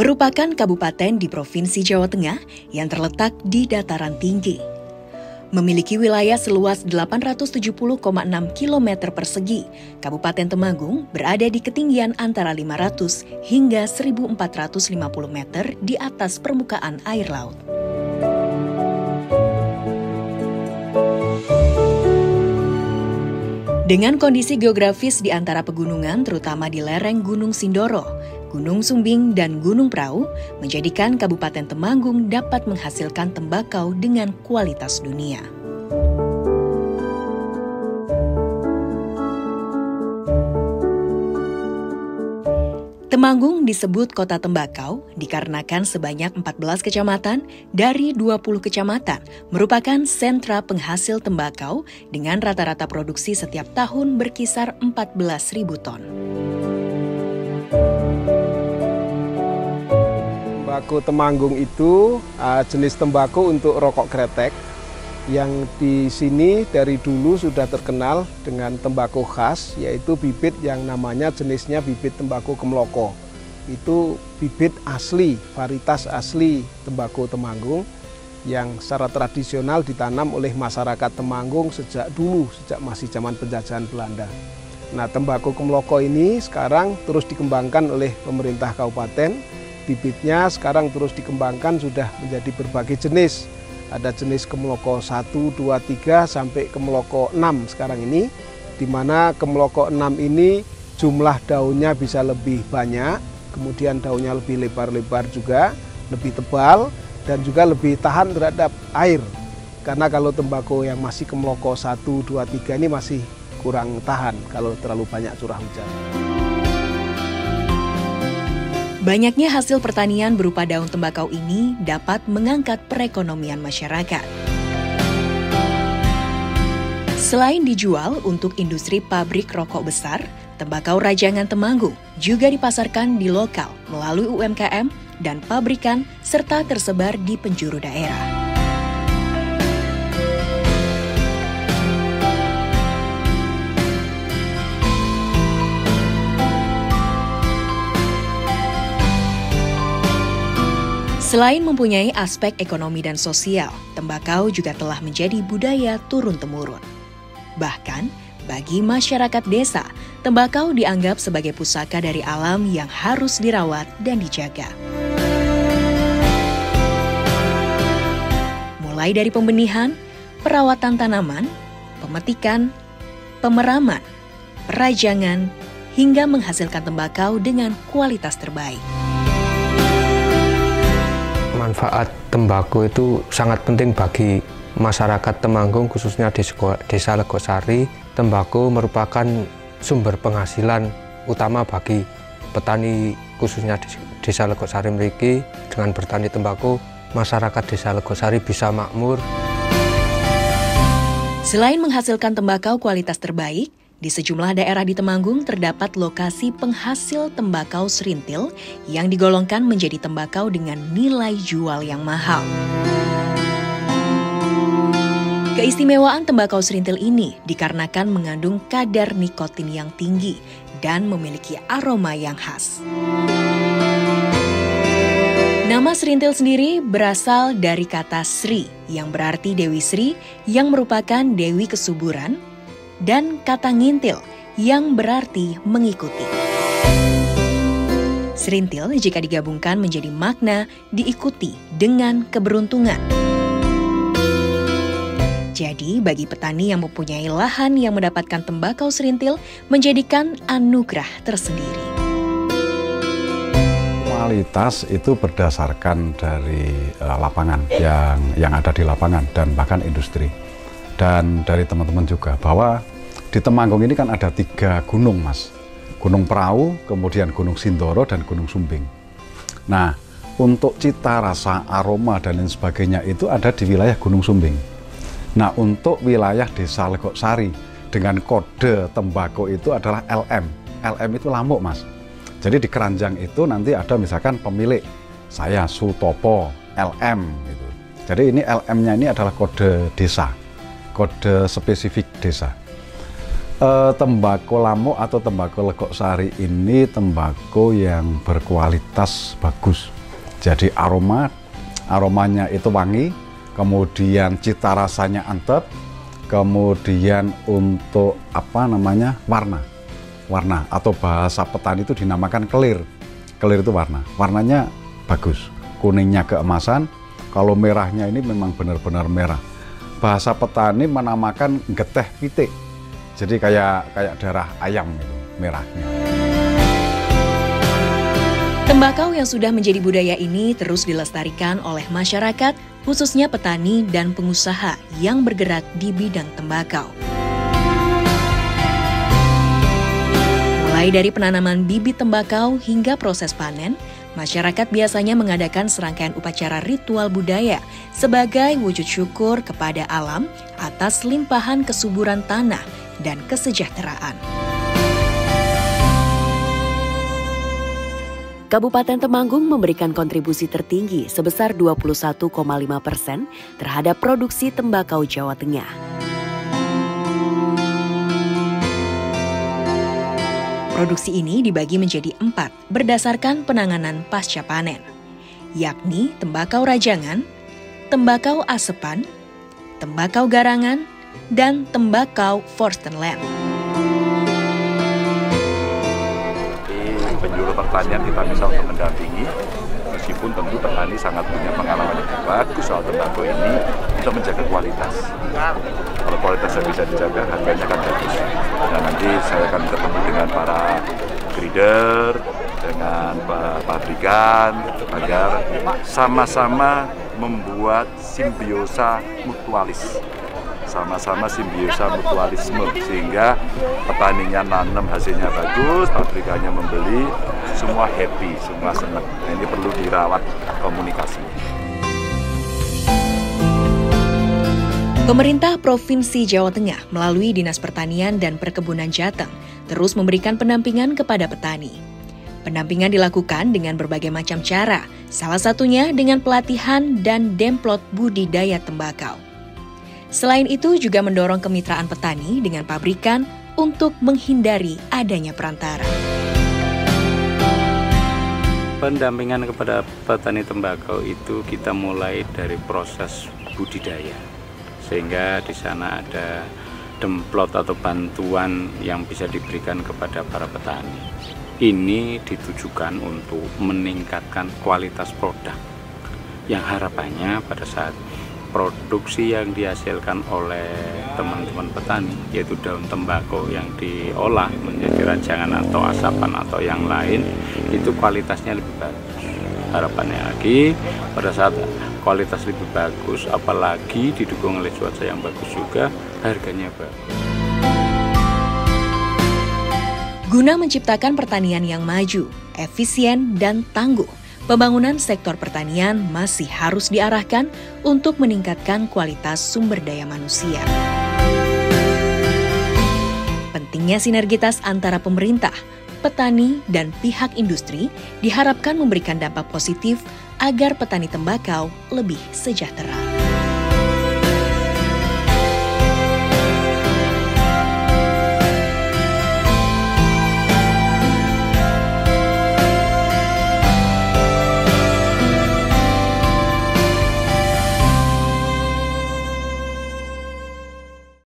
merupakan kabupaten di Provinsi Jawa Tengah yang terletak di dataran tinggi. Memiliki wilayah seluas 870,6 km persegi, Kabupaten Temanggung berada di ketinggian antara 500 hingga 1.450 meter di atas permukaan air laut. Dengan kondisi geografis di antara pegunungan, terutama di lereng Gunung Sindoro, Gunung Sumbing, dan Gunung Prau, menjadikan Kabupaten Temanggung dapat menghasilkan tembakau dengan kualitas dunia. Temanggung disebut kota tembakau dikarenakan sebanyak 14 kecamatan dari 20 kecamatan merupakan sentra penghasil tembakau dengan rata-rata produksi setiap tahun berkisar 14.000 ton. Tembakau Temanggung itu jenis tembakau untuk rokok kretek yang di sini dari dulu sudah terkenal dengan tembakau khas, yaitu bibit yang namanya jenisnya bibit tembakau Kemloko. Itu bibit asli, varietas asli tembakau Temanggung yang secara tradisional ditanam oleh masyarakat Temanggung sejak dulu, sejak masih zaman penjajahan Belanda. Nah, tembakau Kemloko ini sekarang terus dikembangkan oleh pemerintah kabupaten. Bibitnya sekarang terus dikembangkan sudah menjadi berbagai jenis. Ada jenis Kemloko 1, 2, 3 sampai Kemloko 6 sekarang ini, di mana Kemloko 6 ini jumlah daunnya bisa lebih banyak, kemudian daunnya lebih lebar-lebar juga, lebih tebal, dan juga lebih tahan terhadap air. Karena kalau tembakau yang masih Kemloko 1, 2, 3 ini masih kurang tahan kalau terlalu banyak curah hujan. Banyaknya hasil pertanian berupa daun tembakau ini dapat mengangkat perekonomian masyarakat. Selain dijual untuk industri pabrik rokok besar, tembakau Rajangan Temanggung juga dipasarkan di lokal melalui UMKM dan pabrikan serta tersebar di penjuru daerah. Selain mempunyai aspek ekonomi dan sosial, tembakau juga telah menjadi budaya turun-temurun. Bahkan, bagi masyarakat desa, tembakau dianggap sebagai pusaka dari alam yang harus dirawat dan dijaga. Mulai dari pembenihan, perawatan tanaman, pemetikan, pemeraman, perajangan, hingga menghasilkan tembakau dengan kualitas terbaik. Manfaat tembakau itu sangat penting bagi masyarakat Temanggung, khususnya di Desa Legosari. Tembakau merupakan sumber penghasilan utama bagi petani, khususnya di Desa Legosari memiliki. Dengan bertani tembakau, masyarakat Desa Legosari bisa makmur. Selain menghasilkan tembakau kualitas terbaik, di sejumlah daerah di Temanggung terdapat lokasi penghasil tembakau serintil yang digolongkan menjadi tembakau dengan nilai jual yang mahal. Keistimewaan tembakau serintil ini dikarenakan mengandung kadar nikotin yang tinggi dan memiliki aroma yang khas. Nama serintil sendiri berasal dari kata Sri yang berarti Dewi Sri yang merupakan Dewi Kesuburan, dan kata ngintil yang berarti mengikuti. Serintil jika digabungkan menjadi makna diikuti dengan keberuntungan. Jadi bagi petani yang mempunyai lahan yang mendapatkan tembakau serintil menjadikan anugerah tersendiri. Kualitas itu berdasarkan dari lapangan yang ada di lapangan dan bahkan industri. Dan dari teman-teman juga bahwa di Temanggung ini kan ada 3 gunung, Mas. Gunung Prau, kemudian Gunung Sindoro, dan Gunung Sumbing. Nah, untuk cita rasa, aroma, dan lain sebagainya itu ada di wilayah Gunung Sumbing. Nah, untuk wilayah Desa Legosari dengan kode tembakau itu adalah LM. LM itu lamuk, Mas. Jadi di keranjang itu nanti ada misalkan pemilik, saya Sutopo, LM. Gitu. Jadi ini LM-nya ini adalah kode desa. Kode spesifik desa. Tembakau Lamuk atau tembakau Legok Sari ini tembakau yang berkualitas bagus. Jadi aromanya itu wangi, kemudian cita rasanya antep, kemudian untuk warna atau bahasa petani itu dinamakan kelir. Kelir itu warnanya bagus, kuningnya keemasan, kalau merahnya ini memang benar-benar merah. Bahasa petani menamakan geteh pitik. Jadi kayak darah ayam itu merahnya. Tembakau yang sudah menjadi budaya ini terus dilestarikan oleh masyarakat, khususnya petani dan pengusaha yang bergerak di bidang tembakau. Mulai dari penanaman bibit tembakau hingga proses panen, masyarakat biasanya mengadakan serangkaian upacara ritual budaya sebagai wujud syukur kepada alam atas limpahan kesuburan tanah dan kesejahteraan. Kabupaten Temanggung memberikan kontribusi tertinggi sebesar 21,5% terhadap produksi tembakau Jawa Tengah. Produksi ini dibagi menjadi 4 berdasarkan penanganan pasca panen, yakni tembakau rajangan, tembakau asepan, tembakau garangan, dan tembakau Forstenland. Di penjuru pertanian kita bisa untuk mendampingi, meskipun tentu petani sangat punya pengalaman yang bagus soal tembakau ini untuk menjaga kualitas. Kalau kualitasnya bisa dijaga, harganya akan bagus. Dan nanti saya akan ketemu dengan para breeder, dengan pabrikan, agar sama-sama membuat simbiosa mutualis. Sama-sama simbiosa mutualisme, sehingga petaninya nanam hasilnya bagus, pabrikannya membeli, semua happy, semua senang. Ini perlu dirawat komunikasi. Pemerintah Provinsi Jawa Tengah melalui Dinas Pertanian dan Perkebunan Jateng terus memberikan pendampingan kepada petani. Pendampingan dilakukan dengan berbagai macam cara, salah satunya dengan pelatihan dan demplot budidaya tembakau. Selain itu juga mendorong kemitraan petani dengan pabrikan untuk menghindari adanya perantara. Pendampingan kepada petani tembakau itu kita mulai dari proses budidaya, sehingga di sana ada demplot atau bantuan yang bisa diberikan kepada para petani. Ini ditujukan untuk meningkatkan kualitas produk, yang harapannya pada saat produksi yang dihasilkan oleh teman-teman petani, yaitu daun tembakau yang diolah menjadi rajangan atau asapan atau yang lain, itu kualitasnya lebih bagus. Harapannya lagi pada saat kualitas lebih bagus, apalagi didukung oleh cuaca yang bagus juga, harganya bagus. Guna menciptakan pertanian yang maju, efisien, dan tangguh, pembangunan sektor pertanian masih harus diarahkan untuk meningkatkan kualitas sumber daya manusia. Pentingnya sinergitas antara pemerintah, petani, dan pihak industri diharapkan memberikan dampak positif agar petani tembakau lebih sejahtera.